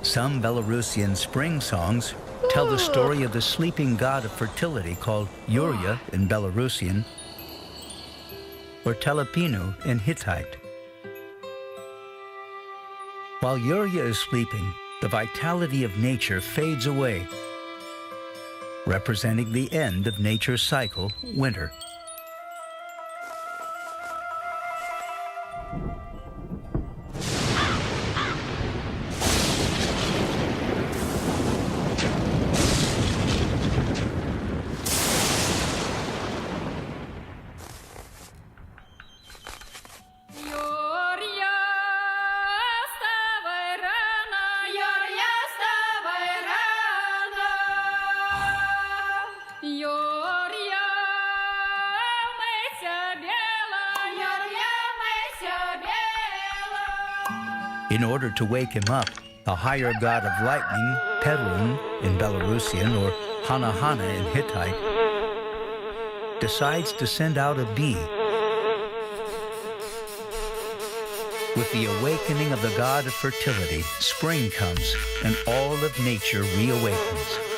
Some Belarusian spring songs tell the story of the sleeping god of fertility called Yur'ya in Belarusian or Telepinu in Hittite. While Yur'ya is sleeping, the vitality of nature fades away, representing the end of nature's cycle, winter. In order to wake him up, the higher god of lightning, Perun in Belarusian or Hanahana in Hittite, decides to send out a bee. With the awakening of the god of fertility, spring comes and all of nature reawakens.